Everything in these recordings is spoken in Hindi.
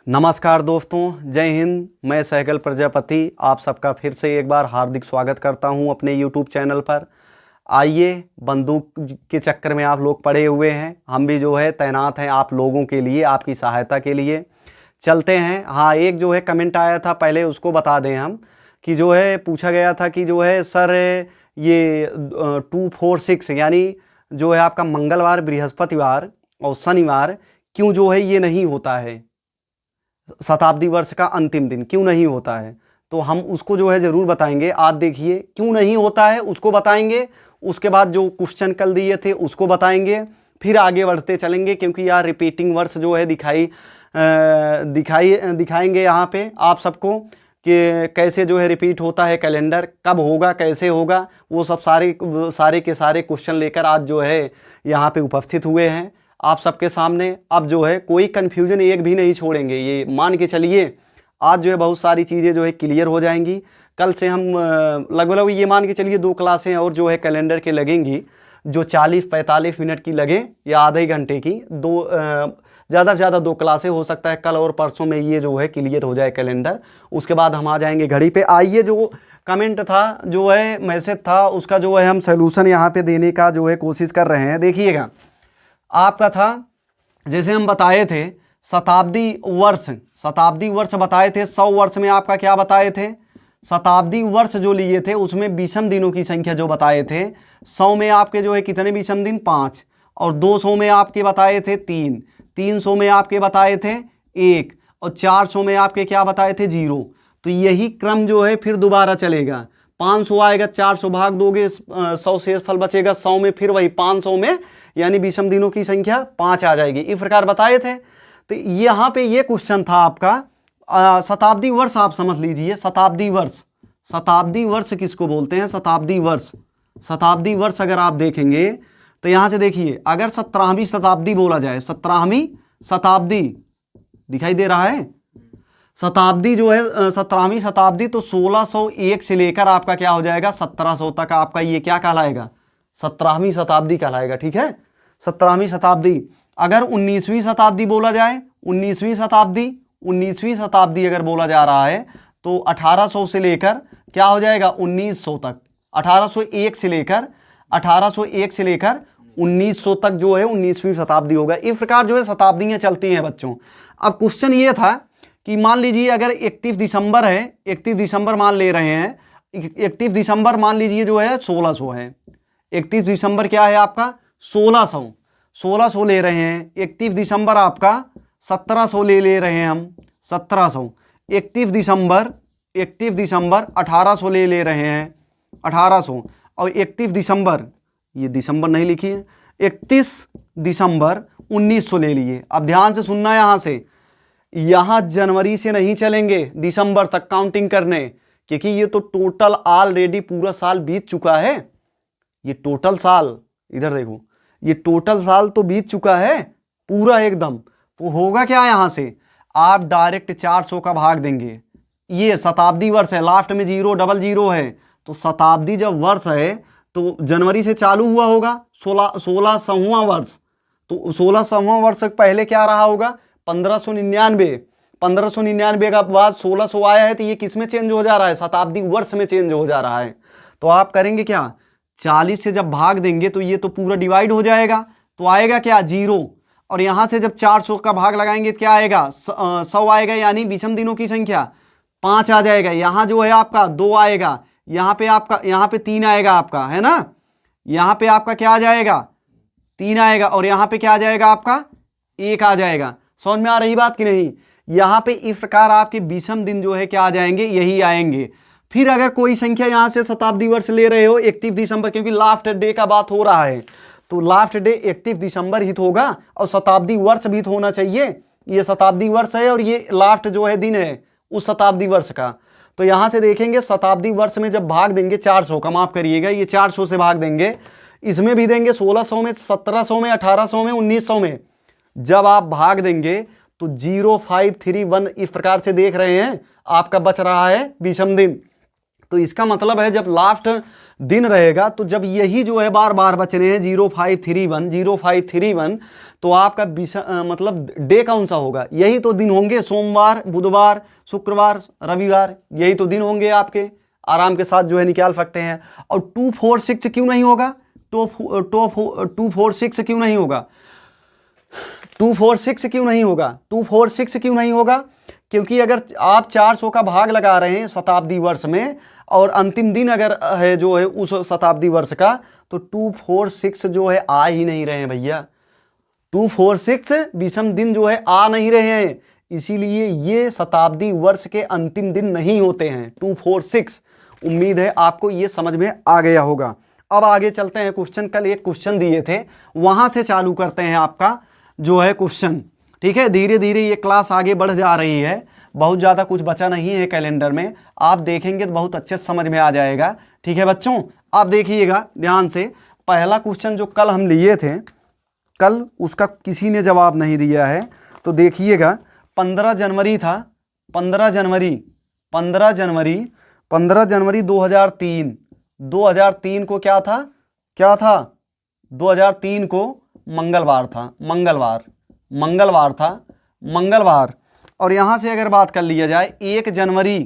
नमस्कार दोस्तों, जय हिंद। मैं सहगल प्रजापति आप सबका फिर से एक बार हार्दिक स्वागत करता हूं अपने YouTube चैनल पर। आइए, बंदूक के चक्कर में आप लोग पड़े हुए हैं, हम भी जो है तैनात हैं आप लोगों के लिए, आपकी सहायता के लिए। चलते हैं। हाँ, एक जो है कमेंट आया था, पहले उसको बता दें हम कि जो है पूछा गया था कि जो है सर ये 2, 4, 6 यानी जो है आपका मंगलवार, बृहस्पतिवार और शनिवार क्यों जो है ये नहीं होता है, शताब्दी वर्ष का अंतिम दिन क्यों नहीं होता है। तो हम उसको जो है ज़रूर बताएंगे। आज देखिए क्यों नहीं होता है उसको बताएंगे, उसके बाद जो क्वेश्चन कल दिए थे उसको बताएंगे, फिर आगे बढ़ते चलेंगे। क्योंकि यार रिपीटिंग वर्ष जो है दिखाएंगे यहाँ पे आप सबको कि कैसे जो है रिपीट होता है, कैलेंडर कब होगा, कैसे होगा, वो सब सारे के सारे क्वेश्चन लेकर आज जो है यहाँ पे उपस्थित हुए हैं आप सबके सामने। अब जो है कोई कन्फ्यूजन एक भी नहीं छोड़ेंगे, ये मान के चलिए। आज जो है बहुत सारी चीज़ें जो है क्लियर हो जाएंगी। कल से हम लगभग ये मान के चलिए 2 क्लासें और जो है कैलेंडर के लगेंगी, जो 40-45 मिनट की लगे या आधे घंटे की, ज़्यादा से ज़्यादा 2 क्लासें हो सकता है कल और परसों में ये जो है क्लियर हो जाए कैलेंडर। उसके बाद हम आ जाएंगे घड़ी पे। आइए, जो कमेंट था, जो है मैसेज था, उसका जो है हम सोल्यूशन यहाँ पे देने का जो है कोशिश कर रहे हैं। देखिएगा, आपका था जैसे हम बताए थे शताब्दी वर्ष बताए थे। 100 वर्ष में आपका क्या बताए थे, शताब्दी वर्ष जो लिए थे उसमें विषम दिनों की संख्या जो बताए थे, 100 में आपके जो है कितने विषम दिन, 5, और 200 में आपके बताए थे 3, 300 में आपके बताए थे 1, और 400 में आपके क्या बताए थे 0। तो यही क्रम जो है फिर दोबारा चलेगा। 500 आएगा, 400 भाग दोगे, 100 शेष फल बचेगा, 100 में फिर वही 500 में यानी विषम दिनों की संख्या 5 आ जाएगी। इस प्रकार बताए थे। तो यहाँ पे ये क्वेश्चन था आपका शताब्दी वर्ष। आप समझ लीजिए शताब्दी वर्ष किसको बोलते हैं, शताब्दी वर्ष अगर आप देखेंगे तो यहाँ से देखिए, अगर 17वीं शताब्दी बोला जाए, 17वीं शताब्दी दिखाई दे रहा है, शताब्दी जो है 17वीं शताब्दी, तो 1601 से लेकर आपका क्या हो जाएगा 1700 तक आपका ये क्या कहलाएगा, 17वीं शताब्दी कहलाएगा। ठीक है, 17वीं शताब्दी। अगर 19वीं शताब्दी बोला जाए, 19वीं शताब्दी अगर बोला जा रहा है तो 1800 से लेकर क्या हो जाएगा 1900 तक, 1801 से लेकर 1900 तक जो है 19वीं शताब्दी होगा। इस प्रकार जो है शताब्दियां चलती हैं बच्चों। अब क्वेश्चन ये था कि मान लीजिए अगर 31 दिसंबर है, 31 दिसंबर मान ले रहे हैं, 31 दिसंबर मान लीजिए जो है 1600 है, 31 दिसंबर क्या है आपका 1600 ले रहे हैं। 31 दिसंबर आपका 1700 ले रहे हैं हम, 1700। 31 दिसंबर 1800 ले रहे हैं, 1800। और 31 दिसंबर, ये दिसंबर नहीं लिखी है, 31 दिसंबर 1900 ले लिए। अब ध्यान से सुनना, यहाँ से, यहाँ जनवरी से नहीं चलेंगे दिसंबर तक काउंटिंग करने, क्योंकि ये तो टोटल ऑलरेडी पूरा साल बीत चुका है। ये टोटल साल, इधर देखो, ये टोटल साल तो बीत चुका है पूरा एकदम। तो होगा क्या, यहाँ से आप डायरेक्ट 400 का भाग देंगे। ये शताब्दी वर्ष है, लास्ट में 000 है, तो शताब्दी जब वर्ष है तो जनवरी से चालू हुआ होगा 1600वां वर्ष। तो 1600वां वर्ष पहले क्या रहा होगा 1599 का बाद 1600 आया है, तो ये किस में चेंज हो जा रहा है, शताब्दी वर्ष में चेंज हो जा रहा है। तो आप करेंगे क्या, 40 से जब भाग देंगे तो ये तो पूरा डिवाइड हो जाएगा, तो आएगा क्या 0। और यहाँ से जब 400 का भाग लगाएंगे तो क्या आएगा 100 आएगा, यानी विषम दिनों की संख्या 5 आ जाएगा। यहाँ जो है आपका 2 आएगा, यहाँ पे 3 आएगा आपका, है ना, यहाँ पे आपका क्या आ जाएगा 3 आएगा, और यहाँ पे क्या आ जाएगा आपका 1 आ जाएगा। समझ में आ रही बात कि नहीं। यहाँ पे इस प्रकार आपके विषम दिन जो है क्या आ जाएंगे, यही आएंगे। फिर अगर कोई संख्या यहाँ से शताब्दी वर्ष ले रहे हो 31 दिसंबर, क्योंकि लास्ट डे का बात हो रहा है, तो लास्ट डे 31 दिसंबर ही तो होगा, और शताब्दी वर्ष भी तो होना चाहिए। ये शताब्दी वर्ष है और ये लास्ट जो है दिन है उस शताब्दी वर्ष का। तो यहाँ से देखेंगे शताब्दी वर्ष में जब भाग देंगे 400 का, माफ करिएगा, ये 400 से भाग देंगे, इसमें भी देंगे 1600 में, 1700 में, 1800 में, 1900 में। जब आप भाग देंगे तो 0531 इस प्रकार से देख रहे हैं आपका बच रहा है विषम दिन। तो इसका मतलब है जब लास्ट दिन रहेगा तो जब यही जो है बार बार बच रहे हैं 0531 0531, तो आपका मतलब डे कौन सा होगा? यही तो दिन होंगे, सोमवार, बुधवार, शुक्रवार, रविवार, यही तो दिन होंगे आपके, आराम के साथ जो है निकाल सकते हैं। और 246 क्यों नहीं होगा? 246 क्यों नहीं होगा? 246 क्यों नहीं होगा? 246 क्यों नहीं होगा? क्योंकि अगर आप 400 का भाग लगा रहे हैं शताब्दी वर्ष में और अंतिम दिन अगर है जो है उस शताब्दी वर्ष का, तो 246 जो है आ ही नहीं रहे हैं भैया। 246 विषम दिन जो है आ नहीं रहे हैं, इसीलिए ये शताब्दी वर्ष के अंतिम दिन नहीं होते हैं 246। उम्मीद है आपको ये समझ में आ गया होगा। अब आगे चलते हैं, क्वेश्चन कल एक क्वेश्चन दिए थे वहां से चालू करते हैं आपका जो है क्वेश्चन। ठीक है, धीरे धीरे ये क्लास आगे बढ़ जा रही है, बहुत ज़्यादा कुछ बचा नहीं है कैलेंडर में, आप देखेंगे तो बहुत अच्छे समझ में आ जाएगा। ठीक है बच्चों, आप देखिएगा ध्यान से। पहला क्वेश्चन जो कल हम लिए थे, कल उसका किसी ने जवाब नहीं दिया है, तो देखिएगा 15 जनवरी था, 15 जनवरी 15 जनवरी 15 जनवरी 2003। 2003 को क्या था? क्या था? 2003 को मंगलवार था, मंगलवार था, मंगलवार। और यहां से अगर बात कर लिया जाए 1 जनवरी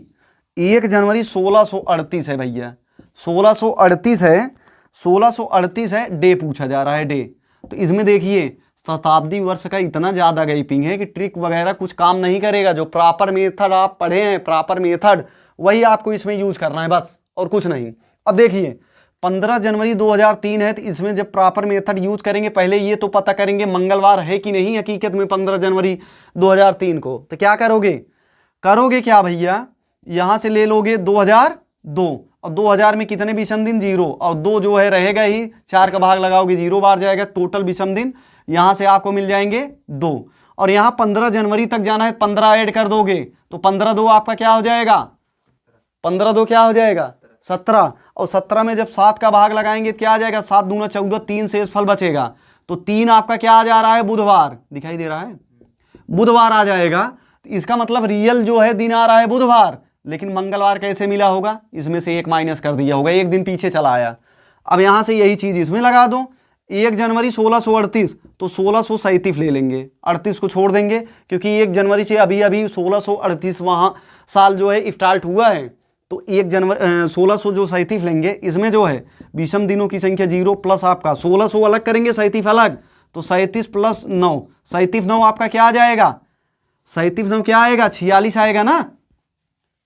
1638 है भैया, 1638 है, 1638 है, डे पूछा जा रहा है, डे। तो इसमें देखिए शताब्दी वर्ष का इतना ज़्यादा गैपिंग है कि ट्रिक वगैरह कुछ काम नहीं करेगा। जो प्रॉपर मेथड आप पढ़े हैं, प्रॉपर मेथड, वही आपको इसमें यूज करना है बस, और कुछ नहीं। अब देखिए 15 जनवरी 2003 है, तो इसमें जब प्रॉपर मेथड यूज करेंगे पहले ये तो पता करेंगे मंगलवार है कि नहीं हकीकत में 15 जनवरी 2003 को। तो क्या करोगे क्या भैया? यहां से ले लोगे 2002, और 2000 में कितने विषम दिन? 0, और 2 जो है रहेगा ही, 4 का भाग लगाओगे 0 बार जाएगा, टोटल विषम दिन यहां से आपको मिल जाएंगे 2। और यहां 15 जनवरी तक जाना है, 15 ऐड कर दोगे तो 15 2 आपका क्या हो जाएगा? 15 2 क्या हो जाएगा? 17। और 17 में जब 7 का भाग लगाएंगे तो क्या आ जाएगा? 7 दूना 14, 3 शेष फल बचेगा, तो 3 आपका क्या आ जा रहा है? बुधवार, दिखाई दे रहा है, बुधवार आ जाएगा। इसका मतलब रियल जो है दिन आ रहा है बुधवार, लेकिन मंगलवार कैसे मिला होगा? इसमें से 1 माइनस कर दिया होगा, 1 दिन पीछे चला आया। अब यहां से यही चीज इसमें लगा दो, 1 जनवरी 1638, तो 1637 ले लेंगे, 38 को छोड़ देंगे, क्योंकि 1 जनवरी से अभी अभी 1638 वहां साल जो है स्टार्ट हुआ है। तो 1 जनवरी 1600 जो 37 लेंगे, इसमें जो है विषम दिनों की संख्या 0 प्लस आपका 1600 अलग करेंगे, 37 अलग, तो 37 प्लस 9, 37 9 आपका क्या आ जाएगा? 37 9 क्या आएगा? 46 आएगा ना,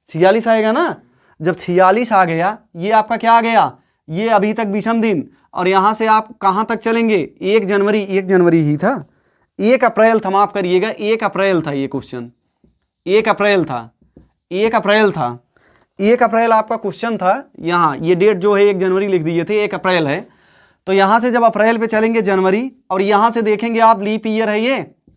46 आएगा ना। जब 46 आ गया, ये आपका क्या आ गया? ये अभी तक विषम दिन। और यहां से आप कहां तक चलेंगे? 1 जनवरी, 1 जनवरी ही था, 1 अप्रैल था, माफ करिएगा 1 अप्रैल था ये क्वेश्चन, 1 अप्रैल था, 1 अप्रैल था, 1 अप्रैल आपका क्वेश्चन था। यहाँ ये डेट जो है 1 जनवरी लिख दिए थे, 1 अप्रैल है। तो यहाँ से जब अप्रैल पे चलेंगे जनवरी, और यहाँ से देखेंगे आप लीप ईयर है ये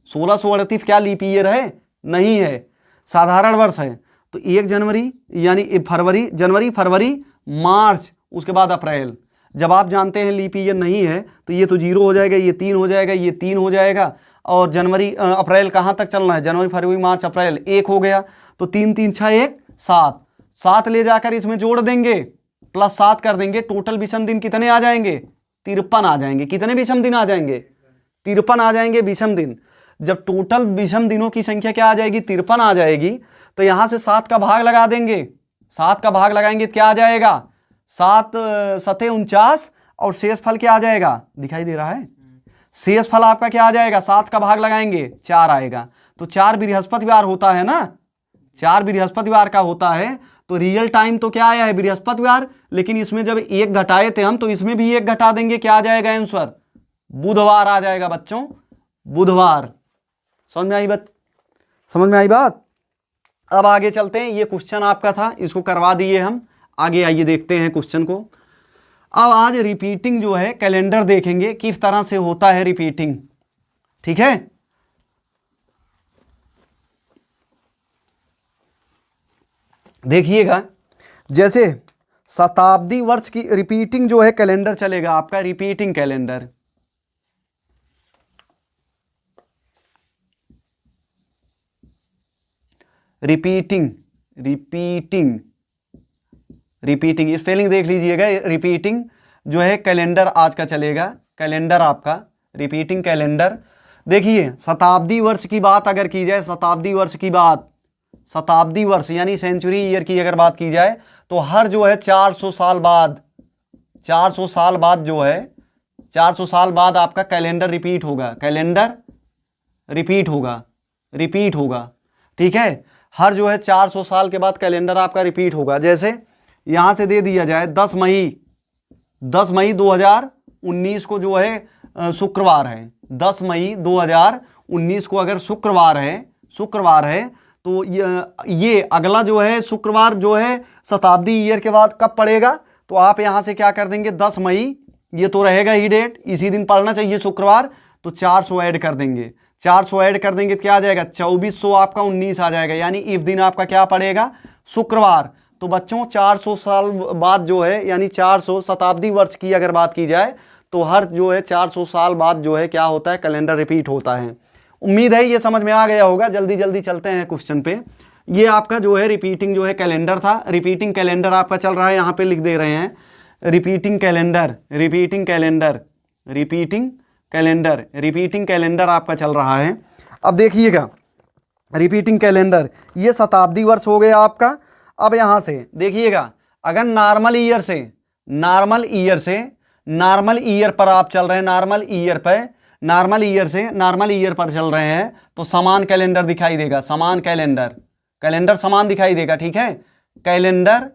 1638, क्या लीप ईयर है? नहीं है, साधारण वर्ष है। तो 1 जनवरी यानी फरवरी, जनवरी फरवरी मार्च, उसके बाद अप्रैल। जब आप जानते हैं लीप ईयर नहीं है तो ये तो 0 हो जाएगा, ये 3 हो जाएगा, ये 3 हो जाएगा। और जनवरी अप्रैल कहाँ तक चलना है? जनवरी फरवरी मार्च अप्रैल, 1 हो गया, तो 3 3 6 1 7, 7 ले जाकर इसमें जोड़ देंगे, प्लस 7 कर देंगे, टोटल विषम दिन कितने आ जाएंगे? 53 आ जाएंगे। कितने विषम दिन आ जाएंगे? 53 आ जाएंगे विषम दिन। जब टोटल विषम दिनों की संख्या क्या आ जाएगी? 53 आ जाएगी। तो यहां से 7 का भाग लगा देंगे, 7 का भाग लगाएंगे तो क्या आ जाएगा? 7 7 49, और शेष फल क्या आ जाएगा? दिखाई दे रहा है, शेष फल आपका क्या आ जाएगा? 7 का भाग लगाएंगे 4 आएगा। तो 4 बृहस्पतिवार होता है ना, 4 बृहस्पतिवार का होता है। तो रियल टाइम तो क्या आया है? बृहस्पतिवार। लेकिन इसमें जब 1 घटाए थे हम, तो इसमें भी 1 घटा देंगे, क्या आ जाएगा आंसर? बुधवार आ जाएगा बच्चों, बुधवार। समझ में आई बात? समझ में आई बात? अब आगे चलते हैं, ये क्वेश्चन आपका था, इसको करवा दिए हम। आगे आइए देखते हैं क्वेश्चन को। अब आज रिपीटिंग जो है कैलेंडर देखेंगे किस तरह से होता है रिपीटिंग। ठीक है, देखिएगा जैसे शताब्दी वर्ष की रिपीटिंग जो है कैलेंडर चलेगा आपका, repeating calendar. Repeating repeating, spelling देख लीजिएगा, रिपीटिंग जो है कैलेंडर आज का चलेगा, कैलेंडर आपका रिपीटिंग कैलेंडर। देखिए शताब्दी वर्ष की बात अगर की जाए, शताब्दी वर्ष की बात, शताब्दी वर्ष यानी सेंचुरी ईयर की अगर बात की जाए तो हर जो है 400 साल बाद, 400 साल बाद जो है 400 साल बाद आपका कैलेंडर रिपीट होगा, कैलेंडर रिपीट होगा, रिपीट होगा, ठीक है। हर जो है 400 साल के बाद कैलेंडर आपका रिपीट होगा। जैसे यहां से दे दिया जाए 10 मई 2019 को जो है शुक्रवार है, 10 मई 2019 को अगर शुक्रवार है तो ये अगला जो है शुक्रवार जो है शताब्दी ईयर के बाद कब पड़ेगा, तो आप यहां से क्या कर देंगे 10 मई, ये तो रहेगा ही डेट, इसी दिन पढ़ना चाहिए शुक्रवार, तो 400 ऐड कर देंगे, 400 ऐड कर देंगे तो क्या आ जाएगा 2400 आपका 19 आ जाएगा, यानी इस दिन आपका क्या पड़ेगा शुक्रवार। तो बच्चों 400 साल बाद जो है यानी 400 शताब्दी वर्ष की अगर बात की जाए तो हर जो है 400 साल बाद जो है क्या होता है कैलेंडर रिपीट होता है। उम्मीद है ये समझ में आ गया होगा। जल्दी जल्दी चलते हैं क्वेश्चन पे। ये आपका जो है रिपीटिंग जो है कैलेंडर था, रिपीटिंग कैलेंडर आपका चल रहा है, यहाँ पे लिख दे रहे हैं repeating calendar, repeating calendar, repeating calendar, repeating calendar आपका चल रहा है। अब देखिएगा रिपीटिंग कैलेंडर, ये शताब्दी वर्ष हो गया आपका। अब यहाँ से देखिएगा अगर नॉर्मल ईयर से, नॉर्मल ईयर पर आप चल रहे हैं, नॉर्मल ईयर पर, नॉर्मल ईयर से नॉर्मल ईयर पर चल रहे हैं तो समान कैलेंडर दिखाई देगा, समान कैलेंडर, कैलेंडर समान दिखाई देगा, ठीक है, कैलेंडर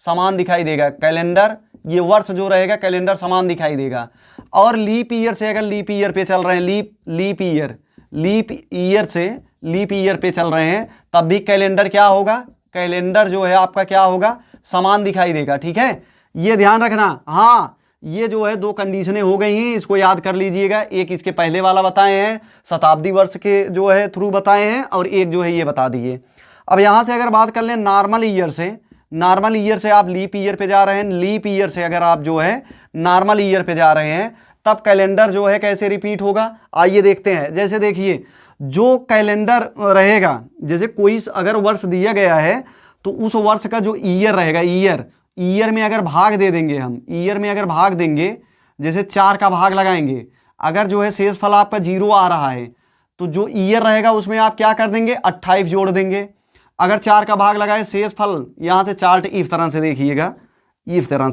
समान दिखाई देगा, कैलेंडर ये वर्ष जो रहेगा कैलेंडर समान दिखाई देगा। और लीप ईयर से अगर लीप ईयर पे चल रहे हैं, लीप ईयर से लीप ईयर पे चल रहे हैं तब भी कैलेंडर क्या होगा, कैलेंडर जो है आपका क्या होगा समान दिखाई देगा, ठीक है, ये ध्यान रखना। हाँ ये जो है दो कंडीशनें हो गई हैं, इसको याद कर लीजिएगा। एक इसके पहले वाला बताए हैं, शताब्दी वर्ष के जो है थ्रू बताए हैं, और एक जो है ये बता दिए। अब यहाँ से अगर बात कर लें नॉर्मल ईयर से, नॉर्मल ईयर से आप लीप ईयर पे जा रहे हैं, लीप ईयर से अगर आप जो है नॉर्मल ईयर पे जा रहे हैं तब कैलेंडर जो है कैसे रिपीट होगा, आइए देखते हैं। जैसे देखिए जो कैलेंडर रहेगा, जैसे कोई अगर वर्ष दिया गया है तो उस वर्ष का जो ईयर रहेगा, ईयर में अगर भाग दे देंगे हम, ईयर में अगर भाग देंगे, जैसे 4 का भाग लगाएंगे, अगर जो है शेषफल आपका 0 आ रहा है तो जो ईयर रहेगा उसमें आप क्या कर देंगे 28 जोड़ देंगे। अगर 4 का भाग लगाए शेषफल, यहाँ से चार्ट इस तरह से देखिएगा, इस तरह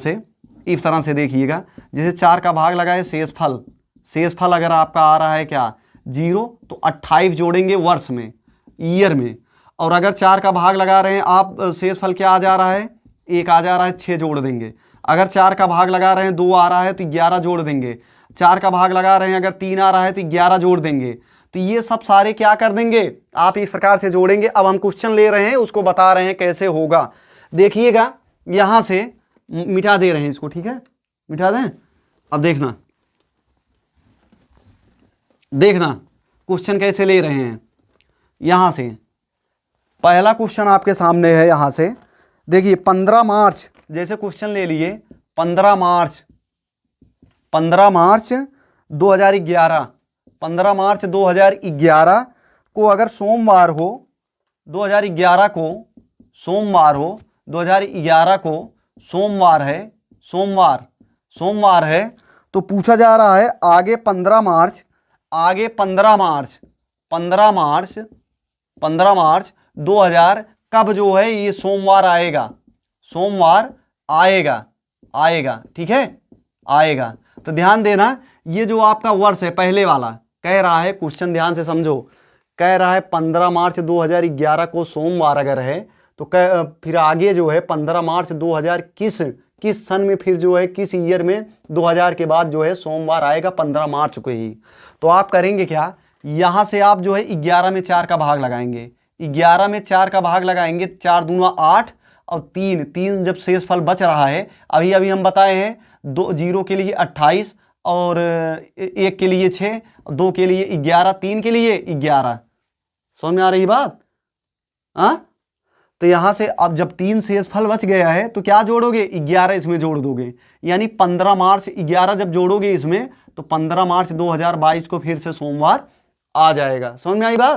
से देखिएगा, जैसे 4 का भाग लगाए शेषफल अगर आपका आ रहा है क्या 0 तो 28 जोड़ेंगे वर्ष में, ईयर में। और अगर 4 का भाग लगा रहे हैं आप, शेषफल क्या आ जा रहा है 1 आ जा रहा है, 6 जोड़ देंगे। अगर 4 का भाग लगा रहे हैं 2 आ रहा है तो 11 जोड़ देंगे। 4 का भाग लगा रहे हैं अगर 3 आ रहा है तो 11 जोड़ देंगे। तो ये सब सारे क्या कर देंगे आप इस प्रकार से जोड़ेंगे। अब हम क्वेश्चन ले रहे हैं उसको बता रहे हैं कैसे होगा, देखिएगा यहां से मिटा दे रहे हैं इसको, ठीक है, मिटा दें। अब देखना क्वेश्चन कैसे ले रहे हैं। यहां से पहला क्वेश्चन आपके सामने है, यहां से देखिए 15 मार्च, जैसे क्वेश्चन ले लिए 15 मार्च 2011, 15 मार्च 2011 को अगर सोमवार हो, 2011 को सोमवार है तो पूछा जा रहा है आगे 15 मार्च 2000 कब जो है ये सोमवार आएगा, ठीक है, आएगा। तो ध्यान देना ये जो आपका वर्ष है पहले वाला कह रहा है, क्वेश्चन ध्यान से समझो, कह रहा है 15 मार्च 2011 को सोमवार अगर है तो फिर आगे जो है 15 मार्च 2000 किस सन में, फिर जो है किस ईयर में 2000 के बाद जो है सोमवार आएगा 15 मार्च को ही। तो आप करेंगे क्या, यहाँ से आप जो है 11 में 4 का भाग लगाएंगे, 11 में 4 का भाग लगाएंगे, 4 दूना 8 और 3 जब शेषफल बच रहा है, अभी हम बताए हैं 0 के लिए 28 और 1 के लिए 6, 2 के लिए 11, 3 के लिए 11, समझ में आ रही बात। हाँ तो यहां से अब जब 3 शेषफल बच गया है तो क्या जोड़ोगे 11 इसमें जोड़ दोगे, यानी 15 मार्च 11 जब जोड़ोगे इसमें तो 15 मार्च 2022 को फिर से सोमवार आ जाएगा। समझ में आई बात।